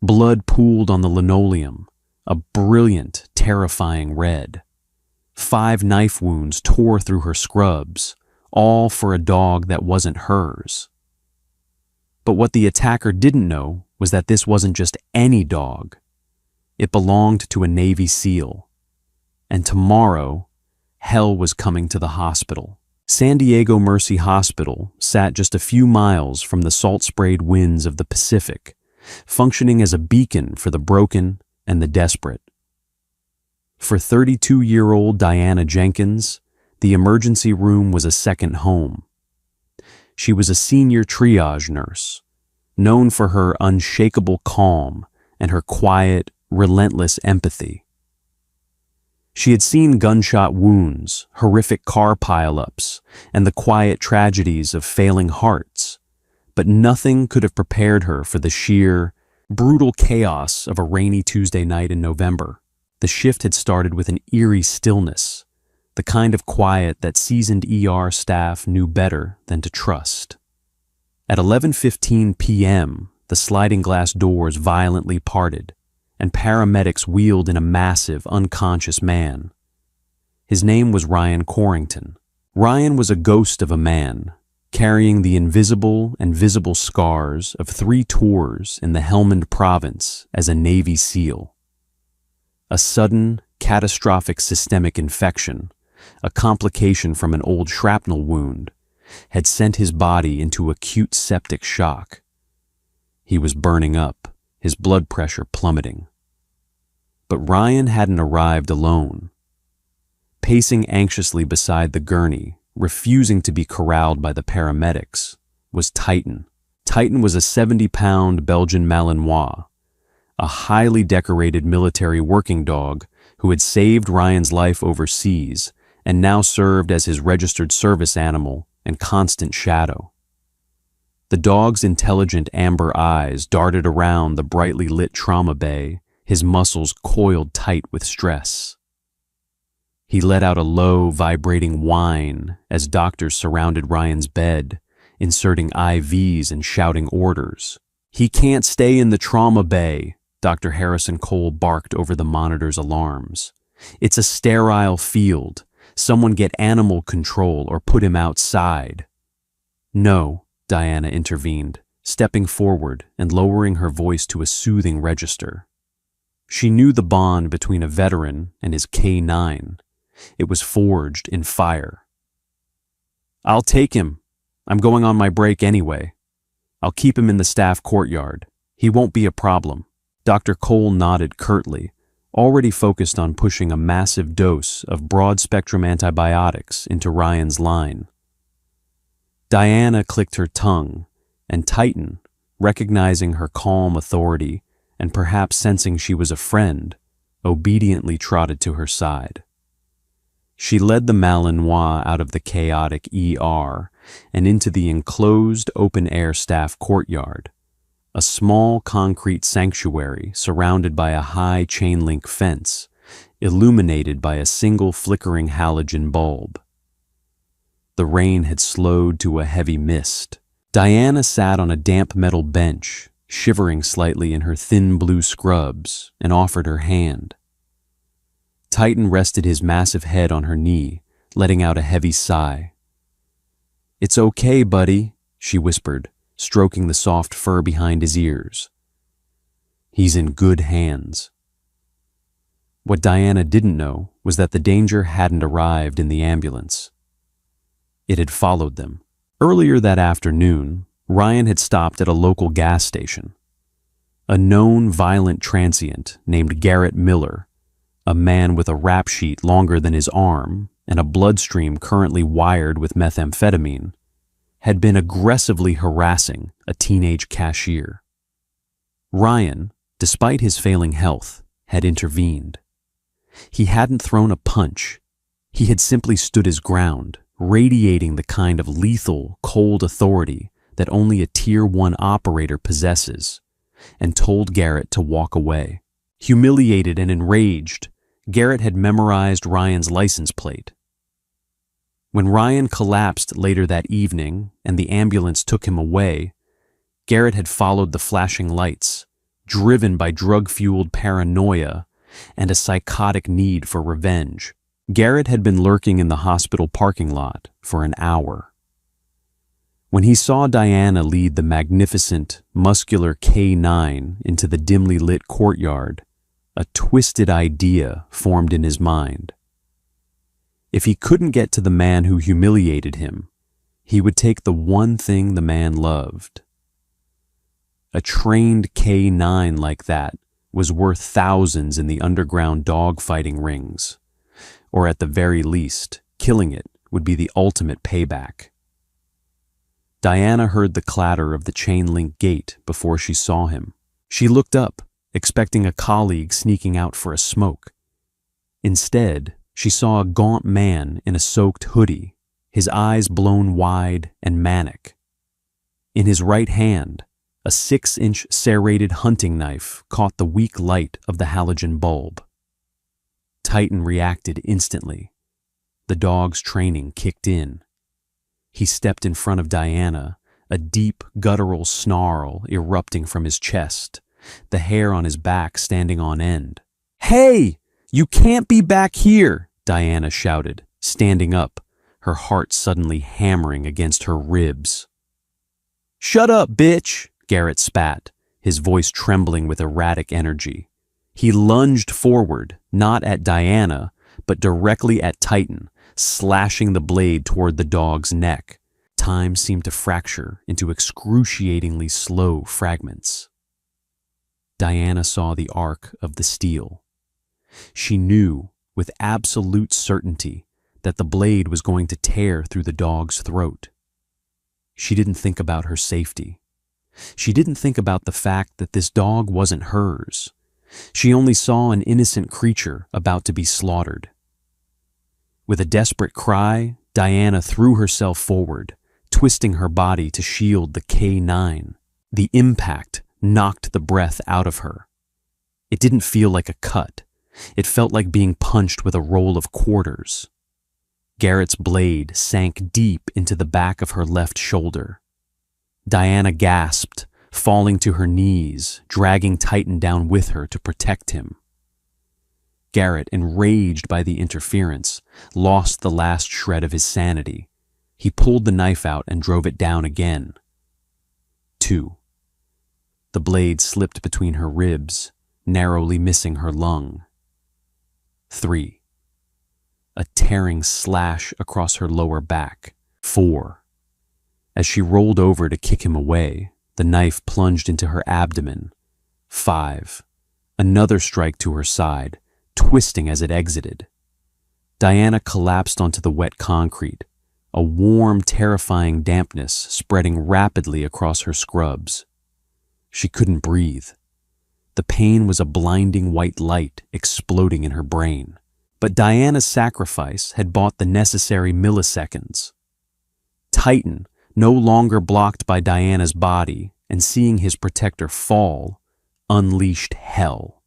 Blood pooled on the linoleum, a brilliant, terrifying red. 5 knife wounds tore through her scrubs, all for a dog that wasn't hers. But what the attacker didn't know was that this wasn't just any dog. It belonged to a Navy SEAL. And tomorrow, hell was coming to the hospital. San Diego Mercy Hospital sat just a few miles from the salt-sprayed winds of the Pacific, functioning as a beacon for the broken and the desperate. For 32-year-old Diana Jenkins, the emergency room was a second home. She was a senior triage nurse, known for her unshakable calm and her quiet, relentless empathy. She had seen gunshot wounds, horrific car pileups, and the quiet tragedies of failing hearts, but nothing could have prepared her for the sheer, brutal chaos of a rainy Tuesday night in November. The shift had started with an eerie stillness, the kind of quiet that seasoned ER staff knew better than to trust. At 11:15 p.m., the sliding glass doors violently parted, and paramedics wheeled in a massive, unconscious man. His name was Ryan Corrington. Ryan was a ghost of a man, carrying the invisible and visible scars of 3 tours in the Helmand province as a Navy SEAL. A sudden, catastrophic systemic infection, a complication from an old shrapnel wound, had sent his body into acute septic shock. He was burning up, his blood pressure plummeting. But Ryan hadn't arrived alone. Pacing anxiously beside the gurney, refusing to be corralled by the paramedics, was Titan. Titan was a 70-pound Belgian Malinois, a highly decorated military working dog who had saved Ryan's life overseas and now served as his registered service animal and constant shadow. The dog's intelligent amber eyes darted around the brightly lit trauma bay, his muscles coiled tight with stress. He let out a low, vibrating whine as doctors surrounded Ryan's bed, inserting IVs and shouting orders. "He can't stay in the trauma bay," Dr. Harrison Cole barked over the monitor's alarms. "It's a sterile field. Someone get animal control or put him outside." "No," Diana intervened, stepping forward and lowering her voice to a soothing register. She knew the bond between a veteran and his K9. It was forged in fire. "I'll take him. I'm going on my break anyway. I'll keep him in the staff courtyard. He won't be a problem." Dr. Cole nodded curtly, already focused on pushing a massive dose of broad-spectrum antibiotics into Ryan's line. Diana clicked her tongue, and Titan, recognizing her calm authority and perhaps sensing she was a friend, obediently trotted to her side. She led the Malinois out of the chaotic ER and into the enclosed open-air staff courtyard, a small concrete sanctuary surrounded by a high chain-link fence, illuminated by a single flickering halogen bulb. The rain had slowed to a heavy mist. Diana sat on a damp metal bench, shivering slightly in her thin blue scrubs, and offered her hand. Titan rested his massive head on her knee, letting out a heavy sigh. "It's okay, buddy," she whispered, stroking the soft fur behind his ears. "He's in good hands." What Diana didn't know was that the danger hadn't arrived in the ambulance. It had followed them. Earlier that afternoon, Ryan had stopped at a local gas station. A known violent transient named Garrett Miller, a man with a rap sheet longer than his arm and a bloodstream currently wired with methamphetamine, had been aggressively harassing a teenage cashier. Ryan, despite his failing health, had intervened. He hadn't thrown a punch. He had simply stood his ground, radiating the kind of lethal, cold authority that only a Tier 1 operator possesses, and told Garrett to walk away. Humiliated and enraged, Garrett had memorized Ryan's license plate. When Ryan collapsed later that evening and the ambulance took him away, Garrett had followed the flashing lights, driven by drug-fueled paranoia and a psychotic need for revenge. Garrett had been lurking in the hospital parking lot for an hour. When he saw Diana lead the magnificent, muscular K9 into the dimly lit courtyard, a twisted idea formed in his mind. If he couldn't get to the man who humiliated him, he would take the one thing the man loved. A trained K9 like that was worth thousands in the underground dogfighting rings, or at the very least, killing it would be the ultimate payback. Diana heard the clatter of the chain-link gate before she saw him. She looked up, expecting a colleague sneaking out for a smoke. Instead, she saw a gaunt man in a soaked hoodie, his eyes blown wide and manic. In his right hand, a 6-inch serrated hunting knife caught the weak light of the halogen bulb. Titan reacted instantly. The dog's training kicked in. He stepped in front of Diana, a deep, guttural snarl erupting from his chest, the hair on his back standing on end. "Hey! You can't be back here!" Diana shouted, standing up, her heart suddenly hammering against her ribs. "Shut up, bitch!" Garrett spat, his voice trembling with erratic energy. He lunged forward, not at Diana, but directly at Titan, slashing the blade toward the dog's neck. Time seemed to fracture into excruciatingly slow fragments. Diana saw the arc of the steel. She knew, with absolute certainty, that the blade was going to tear through the dog's throat. She didn't think about her safety. She didn't think about the fact that this dog wasn't hers. She only saw an innocent creature about to be slaughtered. With a desperate cry, Diana threw herself forward, twisting her body to shield the K9. The impact knocked the breath out of her. It didn't feel like a cut. It felt like being punched with a roll of quarters. Garrett's blade sank deep into the back of her left shoulder. Diana gasped, falling to her knees, dragging Titan down with her to protect him. Garrett, enraged by the interference, lost the last shred of his sanity. He pulled the knife out and drove it down again. 2. The blade slipped between her ribs, narrowly missing her lung. 3. A tearing slash across her lower back. 4. As she rolled over to kick him away, the knife plunged into her abdomen. 5. Another strike to her side, twisting as it exited. Diana collapsed onto the wet concrete, a warm, terrifying dampness spreading rapidly across her scrubs. She couldn't breathe. The pain was a blinding white light exploding in her brain. But Diana's sacrifice had bought the necessary milliseconds. Titan, no longer blocked by Diana's body and seeing his protector fall, unleashed hell.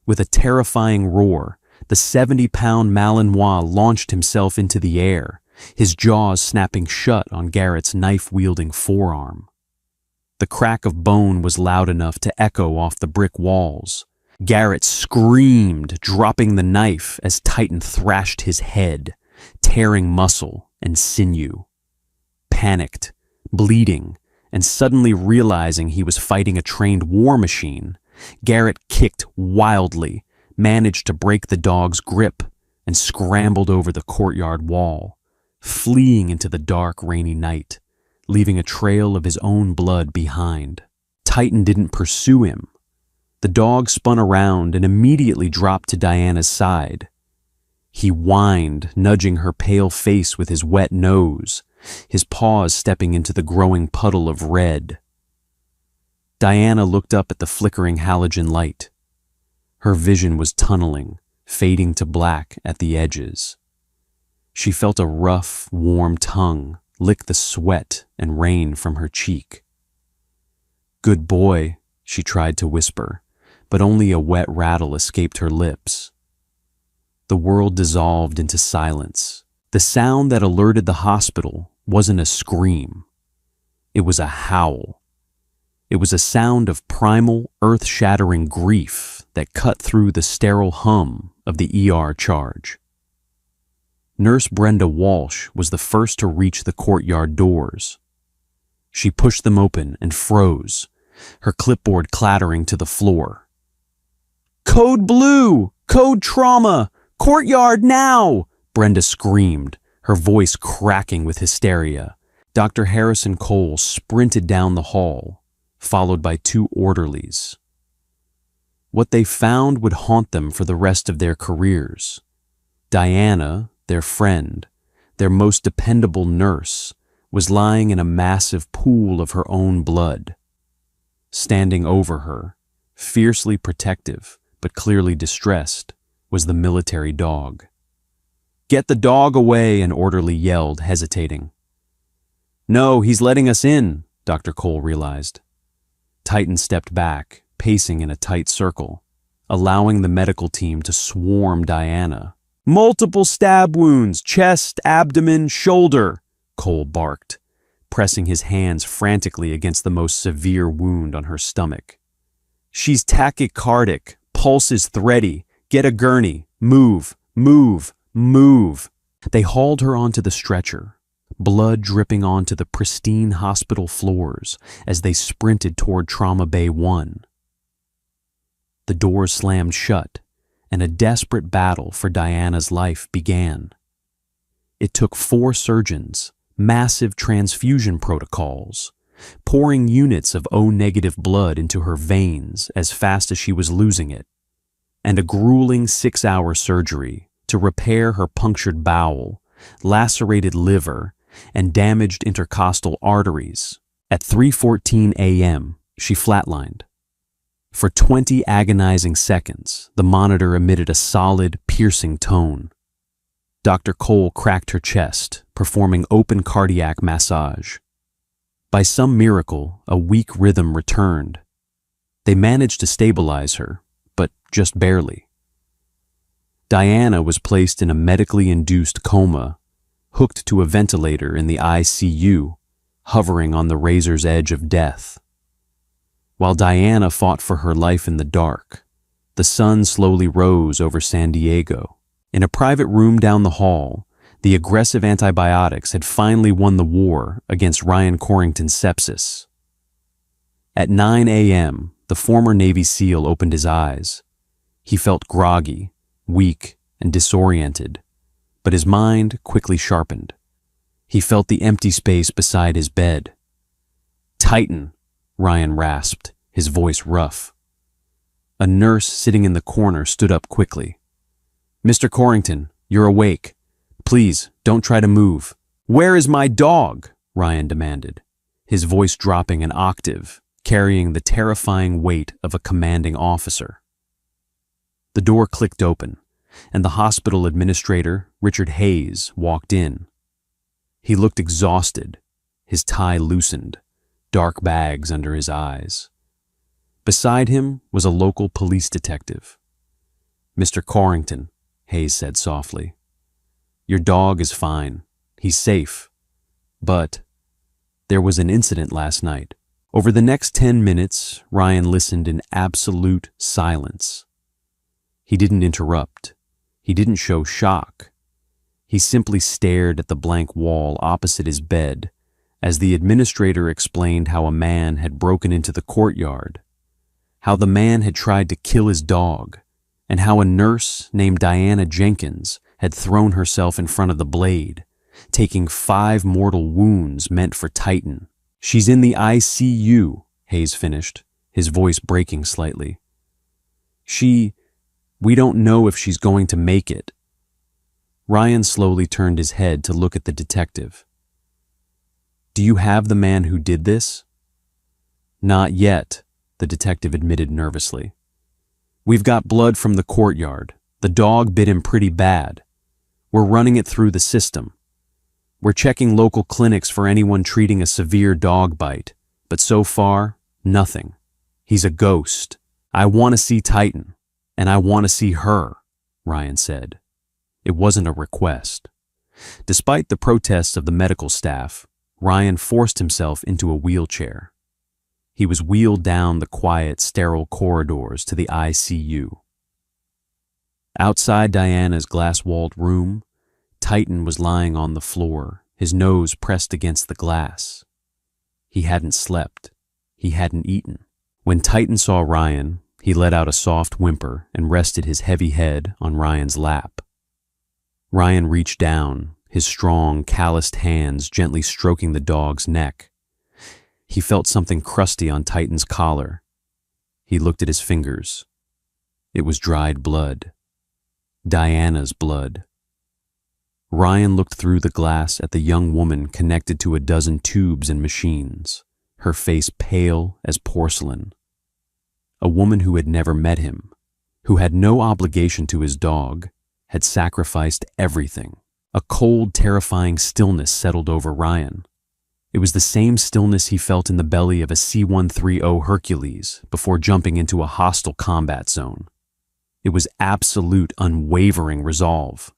With a terrifying roar, the 70-pound Malinois launched himself into the air, his jaws snapping shut on Garrett's knife-wielding forearm. The crack of bone was loud enough to echo off the brick walls. Garrett screamed, dropping the knife as Titan thrashed his head, tearing muscle and sinew. Panicked, bleeding, and suddenly realizing he was fighting a trained war machine, Garrett kicked wildly, managed to break the dog's grip, and scrambled over the courtyard wall, fleeing into the dark, rainy night, leaving a trail of his own blood behind. Titan didn't pursue him. The dog spun around and immediately dropped to Diana's side. He whined, nudging her pale face with his wet nose, his paws stepping into the growing puddle of red. Diana looked up at the flickering halogen light. Her vision was tunneling, fading to black at the edges. She felt a rough, warm tongue lick the sweat and rain from her cheek. "Good boy," she tried to whisper, but only a wet rattle escaped her lips. The world dissolved into silence. The sound that alerted the hospital wasn't a scream. It was a howl. It was a sound of primal, earth-shattering grief that cut through the sterile hum of the ER charge. Nurse Brenda Walsh was the first to reach the courtyard doors. She pushed them open and froze, her clipboard clattering to the floor. "Code Blue! Code Trauma! Courtyard now!" Brenda screamed, her voice cracking with hysteria. Dr. Harrison Cole sprinted down the hall, followed by two orderlies. What they found would haunt them for the rest of their careers. Diana, their friend, their most dependable nurse, was lying in a massive pool of her own blood. Standing over her, fiercely protective but clearly distressed, was the military dog. "Get the dog away," an orderly yelled, hesitating. "No, he's letting us in," Dr. Cole realized. Titan stepped back, pacing in a tight circle, allowing the medical team to swarm Diana. "Multiple stab wounds, chest, abdomen, shoulder," Cole barked, pressing his hands frantically against the most severe wound on her stomach. "She's tachycardic, pulse is thready, get a gurney, move, move, move." They hauled her onto the stretcher, blood dripping onto the pristine hospital floors as they sprinted toward Trauma Bay 1. The doors slammed shut, and a desperate battle for Diana's life began. It took 4 surgeons, massive transfusion protocols, pouring units of O-negative blood into her veins as fast as she was losing it, and a grueling 6-hour surgery to repair her punctured bowel, lacerated liver, and damaged intercostal arteries. At 3:14 a.m., she flatlined. For 20 agonizing seconds, the monitor emitted a solid, piercing tone. Dr. Cole cracked her chest, performing open cardiac massage. By some miracle, a weak rhythm returned. They managed to stabilize her, but just barely. Diana was placed in a medically induced coma, hooked to a ventilator in the ICU, hovering on the razor's edge of death. While Diana fought for her life in the dark, the sun slowly rose over San Diego. In a private room down the hall, the aggressive antibiotics had finally won the war against Ryan Corrington's sepsis. At 9 a.m., the former Navy SEAL opened his eyes. He felt groggy, weak, and disoriented, but his mind quickly sharpened. He felt the empty space beside his bed. "Titan," Ryan rasped, his voice rough. A nurse sitting in the corner stood up quickly. "Mr. Corrington, you're awake. Please, don't try to move." "Where is my dog?" Ryan demanded, his voice dropping an octave, carrying the terrifying weight of a commanding officer. The door clicked open, and the hospital administrator, Richard Hayes, walked in. He looked exhausted, his tie loosened, dark bags under his eyes. Beside him was a local police detective. "Mr. Corrington," Hayes said softly, "your dog is fine. He's safe. But there was an incident last night." Over the next 10 minutes, Ryan listened in absolute silence. He didn't interrupt. He didn't show shock. He simply stared at the blank wall opposite his bed as the administrator explained how a man had broken into the courtyard, how the man had tried to kill his dog, and how a nurse named Diana Jenkins had thrown herself in front of the blade, taking 5 mortal wounds meant for Titan. "She's in the ICU," Hayes finished, his voice breaking slightly. We don't know if she's going to make it." Ryan slowly turned his head to look at the detective. "Do you have the man who did this?" "Not yet," the detective admitted nervously. "We've got blood from the courtyard. The dog bit him pretty bad. We're running it through the system. We're checking local clinics for anyone treating a severe dog bite, but so far, nothing. He's a ghost. I want to see Titan, and I want to see her," Ryan said. It wasn't a request. Despite the protests of the medical staff, Ryan forced himself into a wheelchair. He was wheeled down the quiet, sterile corridors to the ICU. Outside Diana's glass-walled room, Titan was lying on the floor, his nose pressed against the glass. He hadn't slept. He hadn't eaten. When Titan saw Ryan, he let out a soft whimper and rested his heavy head on Ryan's lap. Ryan reached down, his strong, calloused hands gently stroking the dog's neck. He felt something crusty on Titan's collar. He looked at his fingers. It was dried blood. Diana's blood. Ryan looked through the glass at the young woman connected to a dozen tubes and machines, her face pale as porcelain. A woman who had never met him, who had no obligation to his dog, had sacrificed everything. A cold, terrifying stillness settled over Ryan. It was the same stillness he felt in the belly of a C-130 Hercules before jumping into a hostile combat zone. It was absolute, unwavering resolve.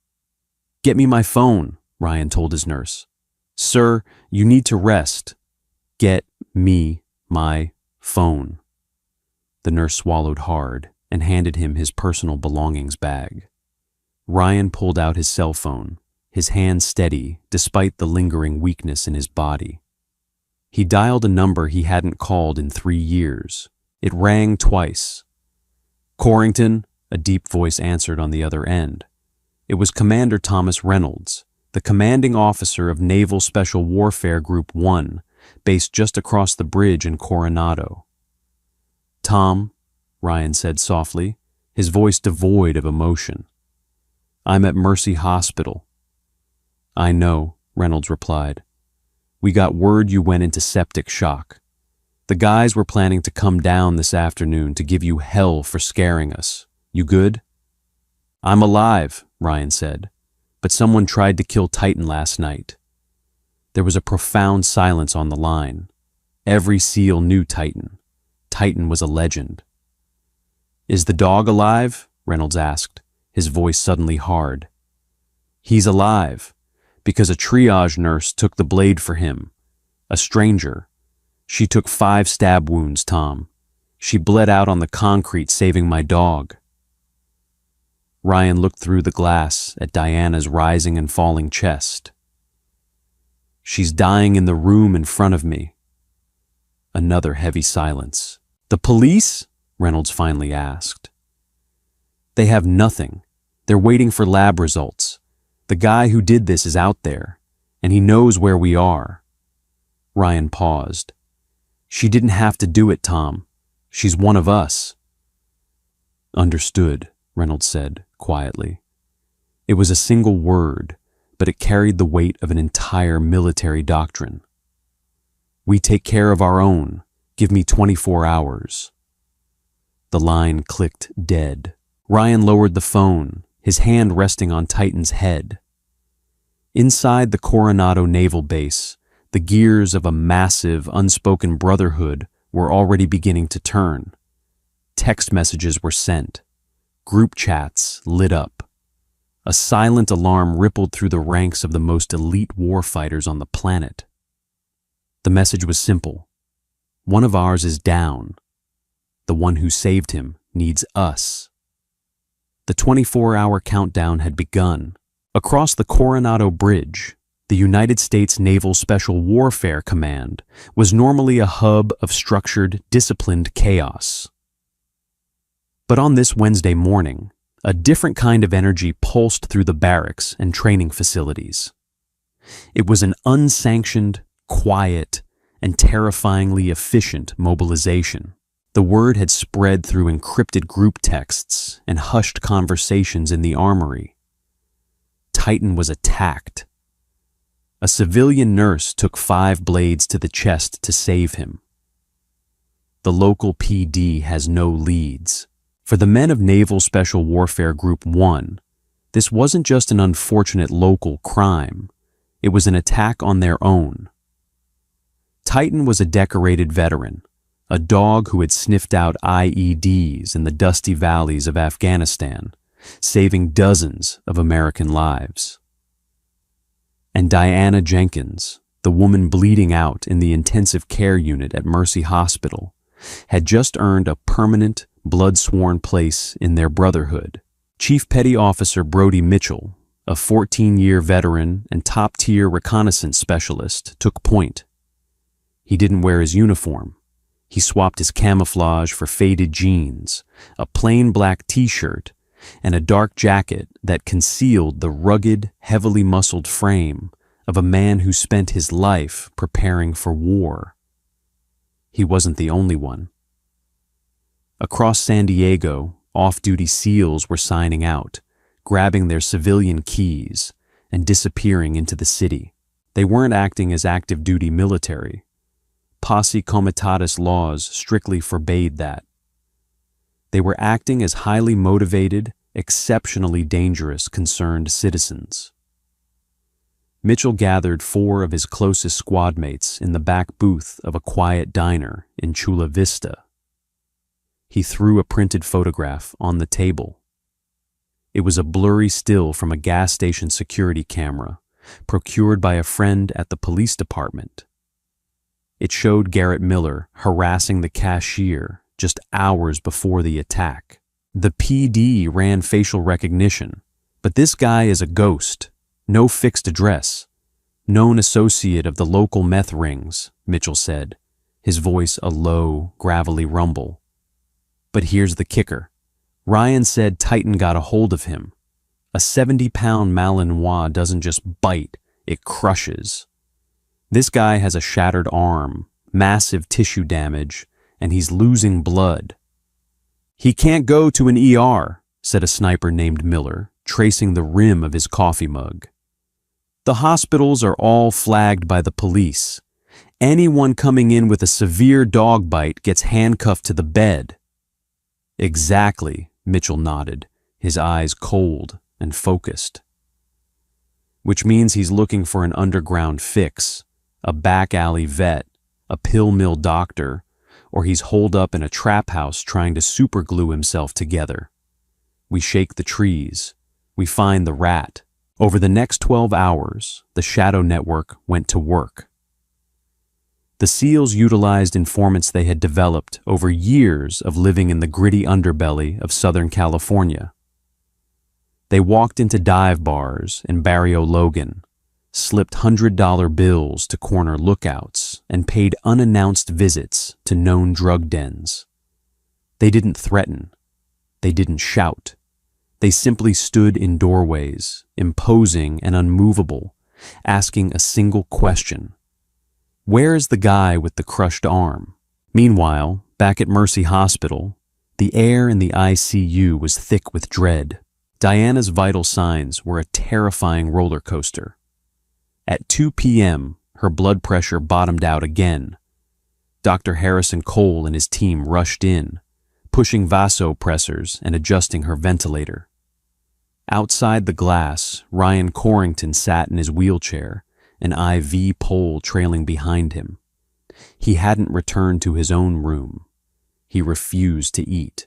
"Get me my phone," Ryan told his nurse. "Sir, you need to rest. Get me my phone." The nurse swallowed hard and handed him his personal belongings bag. Ryan pulled out his cell phone, his hand steady despite the lingering weakness in his body. He dialed a number he hadn't called in 3 years. It rang twice. "Corrington," a deep voice answered on the other end. It was Commander Thomas Reynolds, the commanding officer of Naval Special Warfare Group 1, based just across the bridge in Coronado. "Tom," Ryan said softly, his voice devoid of emotion. "I'm at Mercy Hospital." "I know," Reynolds replied. "We got word you went into septic shock. The guys were planning to come down this afternoon to give you hell for scaring us. You good?" "I'm alive," Ryan said, "but someone tried to kill Titan last night." There was a profound silence on the line. Every SEAL knew Titan. Titan was a legend. "Is the dog alive?" Reynolds asked, his voice suddenly hard. "He's alive, because a triage nurse took the blade for him. A stranger. She took 5 stab wounds, Tom. She bled out on the concrete, saving my dog." Ryan looked through the glass at Diana's rising and falling chest. "She's dying in the room in front of me." Another heavy silence. "The police?" Reynolds finally asked. "They have nothing. They're waiting for lab results. The guy who did this is out there, and he knows where we are." Ryan paused. "She didn't have to do it, Tom. She's one of us." "Understood," Reynolds said quietly. It was a single word, but it carried the weight of an entire military doctrine. "We take care of our own. Give me 24 hours. The line clicked dead. Ryan lowered the phone, his hand resting on Titan's head. Inside the Coronado Naval Base, the gears of a massive, unspoken brotherhood were already beginning to turn. Text messages were sent. Group chats lit up. A silent alarm rippled through the ranks of the most elite warfighters on the planet. The message was simple. One of ours is down. The one who saved him needs us. The 24-hour countdown had begun. Across the Coronado Bridge, the United States Naval Special Warfare Command was normally a hub of structured, disciplined chaos. But on this Wednesday morning, a different kind of energy pulsed through the barracks and training facilities. It was an unsanctioned, quiet, and terrifyingly efficient mobilization. The word had spread through encrypted group texts and hushed conversations in the armory. Titan was attacked. A civilian nurse took 5 blades to the chest to save him. The local PD has no leads. For the men of Naval Special Warfare Group 1, this wasn't just an unfortunate local crime. It was an attack on their own. Titan was a decorated veteran, a dog who had sniffed out IEDs in the dusty valleys of Afghanistan, saving dozens of American lives. And Diana Jenkins, the woman bleeding out in the intensive care unit at Mercy Hospital, had just earned a permanent, blood-sworn place in their brotherhood. Chief Petty Officer Brody Mitchell, a 14-year veteran and top-tier reconnaissance specialist, took point. He didn't wear his uniform. He swapped his camouflage for faded jeans, a plain black t-shirt, and a dark jacket that concealed the rugged, heavily muscled frame of a man who spent his life preparing for war. He wasn't the only one. Across San Diego, off-duty SEALs were signing out, grabbing their civilian keys and disappearing into the city. They weren't acting as active-duty military. Posse comitatus laws strictly forbade that. They were acting as highly motivated, exceptionally dangerous concerned citizens. Mitchell gathered 4 of his closest squad mates in the back booth of a quiet diner in Chula Vista. He threw a printed photograph on the table. It was a blurry still from a gas station security camera procured by a friend at the police department. It showed Garrett Miller harassing the cashier just hours before the attack. The PD ran facial recognition, but this guy is a ghost, no fixed address, known associate of the local meth rings, Mitchell said, his voice a low, gravelly rumble. But here's the kicker. Ryan said Titan got a hold of him. A 70-pound Malinois doesn't just bite, it crushes. This guy has a shattered arm, massive tissue damage, and he's losing blood. He can't go to an ER, said a sniper named Miller, tracing the rim of his coffee mug. The hospitals are all flagged by the police. Anyone coming in with a severe dog bite gets handcuffed to the bed. Exactly, Mitchell nodded, his eyes cold and focused. Which means he's looking for an underground fix, a back alley vet, a pill mill doctor, or he's holed up in a trap house trying to superglue himself together. We shake the trees. We find the rat. Over the next 12 hours, the Shadow Network went to work. The SEALs utilized informants they had developed over years of living in the gritty underbelly of Southern California. They walked into dive bars in Barrio Logan, slipped $100 bills to corner lookouts, and paid unannounced visits to known drug dens. They didn't threaten. They didn't shout. They simply stood in doorways, imposing and unmovable, asking a single question. Where is the guy with the crushed arm? Meanwhile, back at Mercy Hospital, the air in the ICU was thick with dread. Diana's vital signs were a terrifying roller coaster. At 2 p.m., her blood pressure bottomed out again. Dr. Harrison Cole and his team rushed in, pushing vasopressors and adjusting her ventilator. Outside the glass, Ryan Corrington sat in his wheelchair, an IV pole trailing behind him. He hadn't returned to his own room. He refused to eat.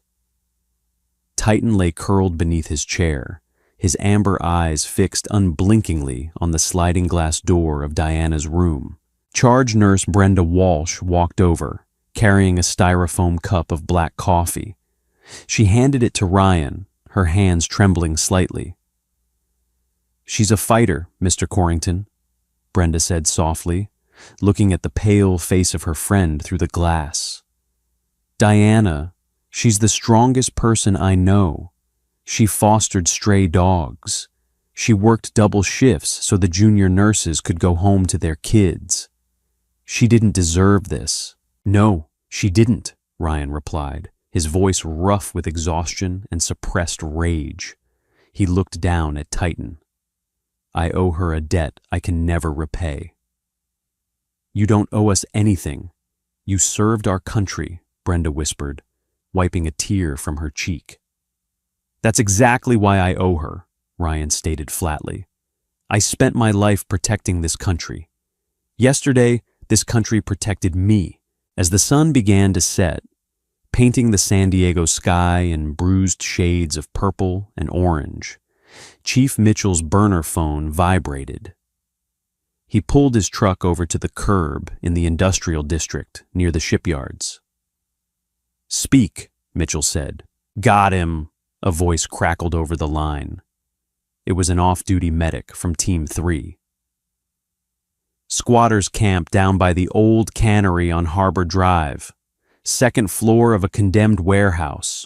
Titan lay curled beneath his chair, his amber eyes fixed unblinkingly on the sliding glass door of Diana's room. Charge nurse Brenda Walsh walked over, carrying a styrofoam cup of black coffee. She handed it to Ryan, her hands trembling slightly. "She's a fighter, Mr. Corrington," Brenda said softly, looking at the pale face of her friend through the glass. "Diana, she's the strongest person I know. She fostered stray dogs. She worked double shifts so the junior nurses could go home to their kids. She didn't deserve this." "No, she didn't," Ryan replied, his voice rough with exhaustion and suppressed rage. He looked down at Titan. "I owe her a debt I can never repay." "You don't owe us anything. You served our country," Brenda whispered, wiping a tear from her cheek. "That's exactly why I owe her," Ryan stated flatly. "I spent my life protecting this country. Yesterday, this country protected me." As the sun began to set, painting the San Diego sky in bruised shades of purple and orange, Chief Mitchell's burner phone vibrated. He pulled his truck over to the curb in the industrial district near the shipyards. "Speak," Mitchell said. "Got him," a voice crackled over the line. It was an off-duty medic from Team 3. "Squatters camp down by the old cannery on Harbor Drive. Second floor of a condemned warehouse.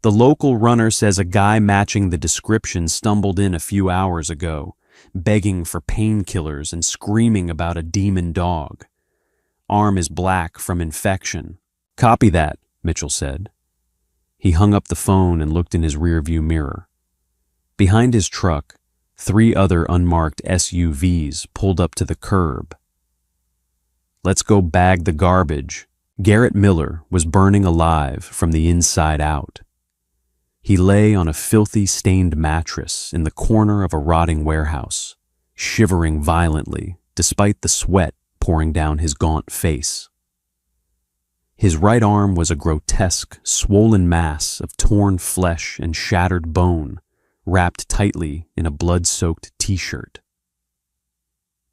The local runner says a guy matching the description stumbled in a few hours ago, begging for painkillers and screaming about a demon dog. Arm is black from infection." "Copy that," Mitchell said. He hung up the phone and looked in his rearview mirror. Behind his truck, 3 other unmarked SUVs pulled up to the curb. "Let's go bag the garbage." Garrett Miller was burning alive from the inside out. He lay on a filthy, stained mattress in the corner of a rotting warehouse, shivering violently despite the sweat pouring down his gaunt face. His right arm was a grotesque, swollen mass of torn flesh and shattered bone, wrapped tightly in a blood-soaked t-shirt.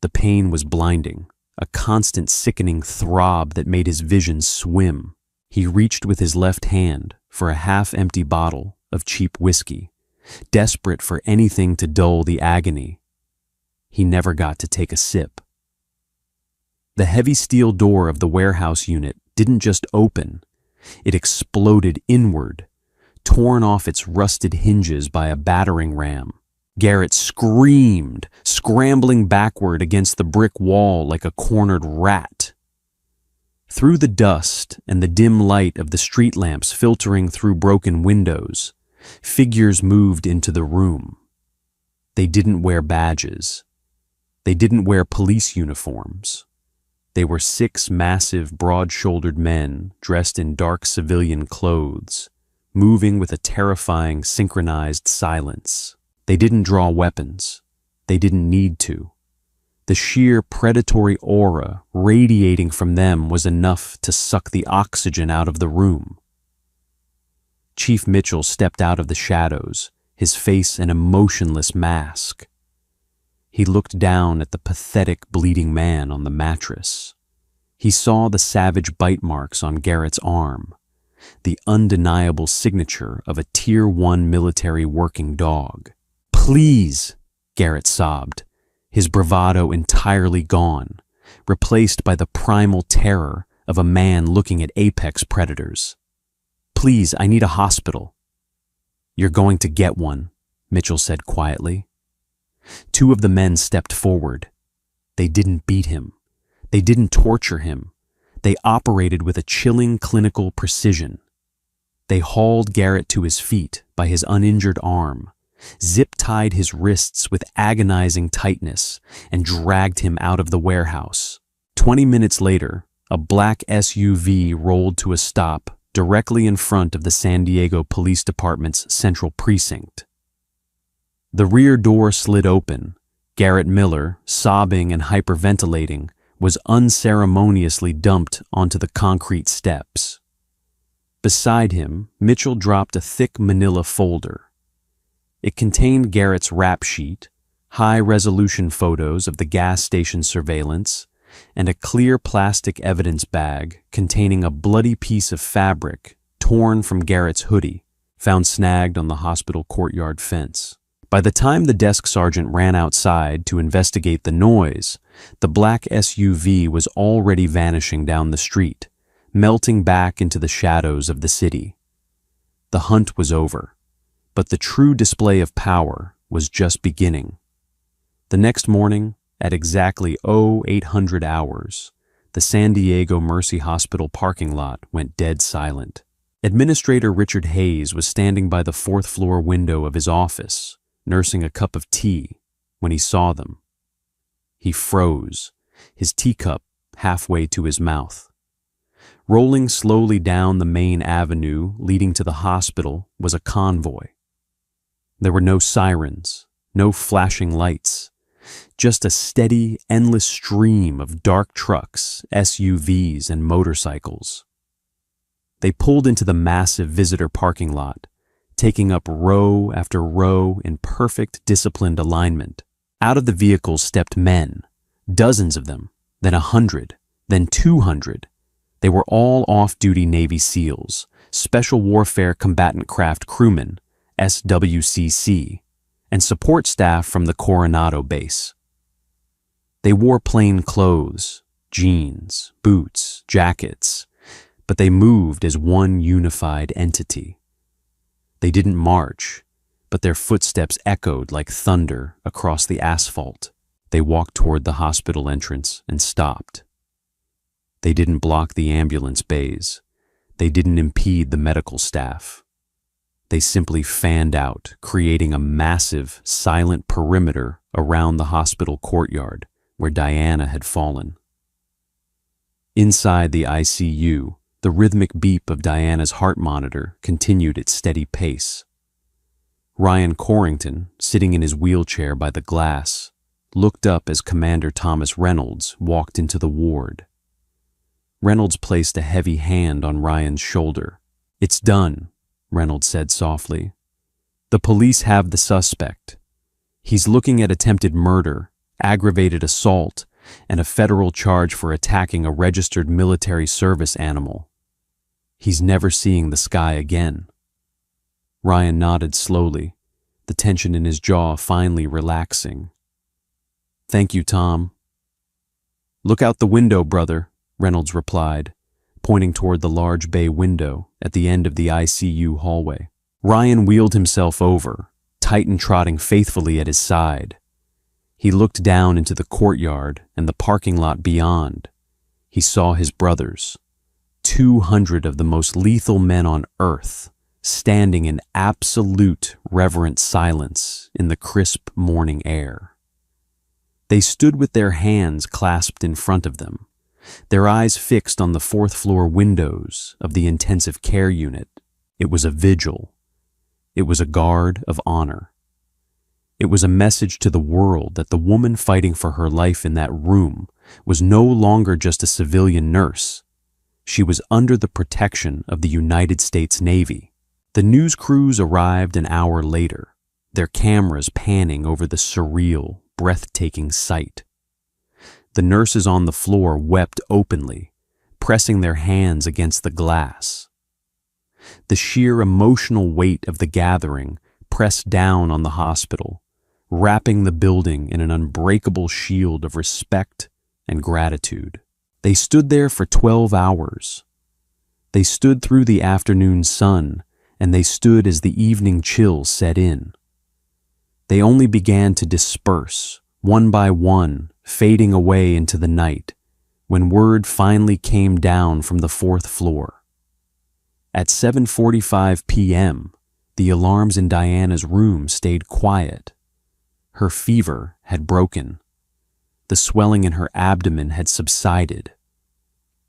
The pain was blinding, a constant sickening throb that made his vision swim. He reached with his left hand for a half-empty bottle of cheap whiskey, desperate for anything to dull the agony. He never got to take a sip. The heavy steel door of the warehouse unit didn't just open, it exploded inward, torn off its rusted hinges by a battering ram. Garrett screamed, scrambling backward against the brick wall like a cornered rat. Through the dust and the dim light of the street lamps filtering through broken windows, figures moved into the room. They didn't wear badges. They didn't wear police uniforms. They were 6 massive, broad-shouldered men dressed in dark civilian clothes, moving with a terrifying, synchronized silence. They didn't draw weapons. They didn't need to. The sheer predatory aura radiating from them was enough to suck the oxygen out of the room. Chief Mitchell stepped out of the shadows, his face an emotionless mask. He looked down at the pathetic, bleeding man on the mattress. He saw the savage bite marks on Garrett's arm, the undeniable signature of a Tier 1 military working dog. "Please," Garrett sobbed, his bravado entirely gone, replaced by the primal terror of a man looking at apex predators. "Please, I need a hospital." "You're going to get one," Mitchell said quietly. 2 of the men stepped forward. They didn't beat him. They didn't torture him. They operated with a chilling clinical precision. They hauled Garrett to his feet by his uninjured arm, zip-tied his wrists with agonizing tightness, and dragged him out of the warehouse. 20 minutes later, a black SUV rolled to a stop directly in front of the San Diego Police Department's central precinct. The rear door slid open. Garrett Miller, sobbing and hyperventilating, was unceremoniously dumped onto the concrete steps. Beside him, Mitchell dropped a thick manila folder. It contained Garrett's rap sheet, high-resolution photos of the gas station surveillance, and a clear plastic evidence bag containing a bloody piece of fabric torn from Garrett's hoodie, found snagged on the hospital courtyard fence. By the time the desk sergeant ran outside to investigate the noise, the black SUV was already vanishing down the street, melting back into the shadows of the city. The hunt was over, but the true display of power was just beginning. The next morning, at exactly 0800 hours, the San Diego Mercy Hospital parking lot went dead silent. Administrator Richard Hayes was standing by the 4th-floor window of his office, nursing a cup of tea, when he saw them. He froze, his teacup halfway to his mouth. Rolling slowly down the main avenue leading to the hospital was a convoy. There were no sirens, no flashing lights, just a steady, endless stream of dark trucks, SUVs, and motorcycles. They pulled into the massive visitor parking lot, taking up row after row in perfect, disciplined alignment. Out of the vehicles stepped men, Dozens of them, then 100, then 200. They were all off-duty Navy SEALs, Special Warfare Combatant Craft Crewmen, SWCC, and support staff from the Coronado base. They wore plain clothes, jeans, boots, jackets, but they moved as one unified entity. They didn't march, but their footsteps echoed like thunder across the asphalt. They walked toward the hospital entrance and stopped. They didn't block the ambulance bays. They didn't impede the medical staff. They simply fanned out, creating a massive, silent perimeter around the hospital courtyard where Diana had fallen. Inside the ICU, the rhythmic beep of Diana's heart monitor continued its steady pace. Ryan Corrington, sitting in his wheelchair by the glass, looked up as Commander Thomas Reynolds walked into the ward. Reynolds placed a heavy hand on Ryan's shoulder. "It's done," Reynolds said softly. "The police have the suspect. He's looking at attempted murder, aggravated assault, and a federal charge for attacking a registered military service animal. He's never seeing the sky again." Ryan nodded slowly, the tension in his jaw finally relaxing. "Thank you, Tom." "Look out the window, brother," Reynolds replied, pointing toward the large bay window at the end of the ICU hallway. Ryan wheeled himself over, Titan trotting faithfully at his side. He looked down into the courtyard and the parking lot beyond. He saw his brothers, 200 of the most lethal men on Earth, standing in absolute reverent silence in the crisp morning air. They stood with their hands clasped in front of them, their eyes fixed on the fourth-floor windows of the intensive care unit. It was a vigil. It was a guard of honor. It was a message to the world that the woman fighting for her life in that room was no longer just a civilian nurse. She was under the protection of the United States Navy. The news crews arrived an hour later, their cameras panning over the surreal, breathtaking sight. The nurses on the floor wept openly, pressing their hands against the glass. The sheer emotional weight of the gathering pressed down on the hospital, wrapping the building in an unbreakable shield of respect and gratitude. They stood there for 12 hours. They stood through the afternoon sun, and they stood as the evening chill set in. They only began to disperse, one by one, fading away into the night, when word finally came down from the fourth floor. At 7:45 p.m., the alarms in Diana's room stayed quiet. Her fever had broken. The swelling in her abdomen had subsided.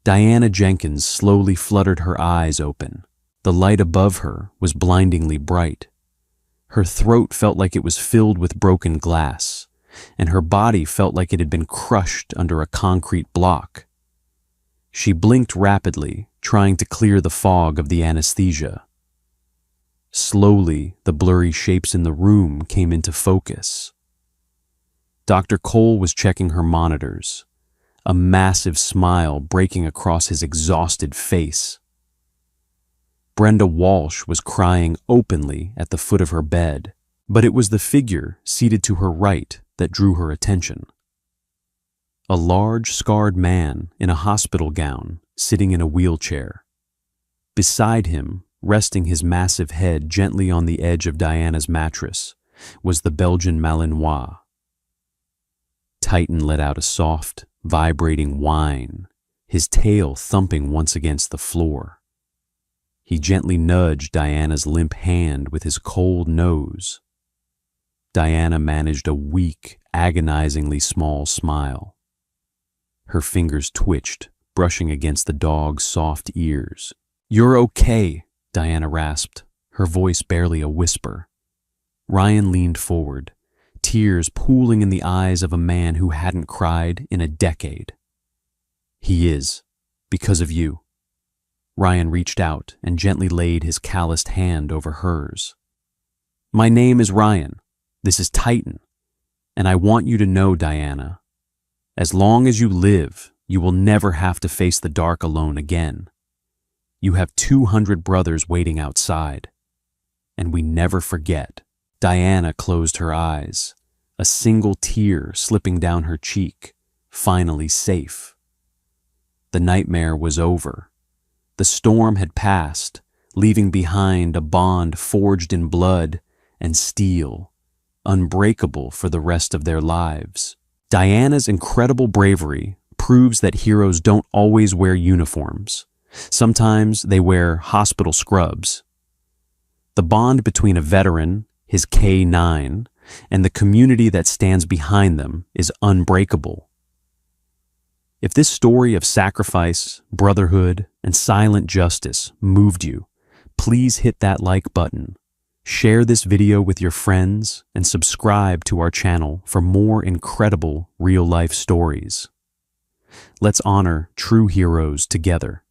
Diana Jenkins slowly fluttered her eyes open. The light above her was blindingly bright. Her throat felt like it was filled with broken glass, and her body felt like it had been crushed under a concrete block. She blinked rapidly, trying to clear the fog of the anesthesia. Slowly, the blurry shapes in the room came into focus. Dr. Cole was checking her monitors, a massive smile breaking across his exhausted face. Brenda Walsh was crying openly at the foot of her bed, but it was the figure seated to her right that drew her attention. A large, scarred man in a hospital gown sitting in a wheelchair. Beside him, resting his massive head gently on the edge of Diana's mattress, was the Belgian Malinois. Titan let out a soft, vibrating whine, his tail thumping once against the floor. He gently nudged Diana's limp hand with his cold nose. Diana managed a weak, agonizingly small smile. Her fingers twitched, brushing against the dog's soft ears. "You're okay," Diana rasped, her voice barely a whisper. Ryan leaned forward, tears pooling in the eyes of a man who hadn't cried in a decade. "He is, because of you." Ryan reached out and gently laid his calloused hand over hers. "My name is Ryan. This is Titan. And I want you to know, Diana, As long as you live, you will never have to face the dark alone again. You have 200 brothers waiting outside. And we never forget. Diana closed her eyes, a single tear slipping down her cheek, finally safe. The nightmare was over. The storm had passed, leaving behind a bond forged in blood and steel, unbreakable for the rest of their lives. Diana's incredible bravery proves that heroes don't always wear uniforms. Sometimes they wear hospital scrubs. The bond between a veteran, his K9, and the community that stands behind them is unbreakable. If this story of sacrifice, brotherhood, and silent justice moved you, please hit that like button. Share this video with your friends and subscribe to our channel for more incredible real-life stories. Let's honor true heroes together.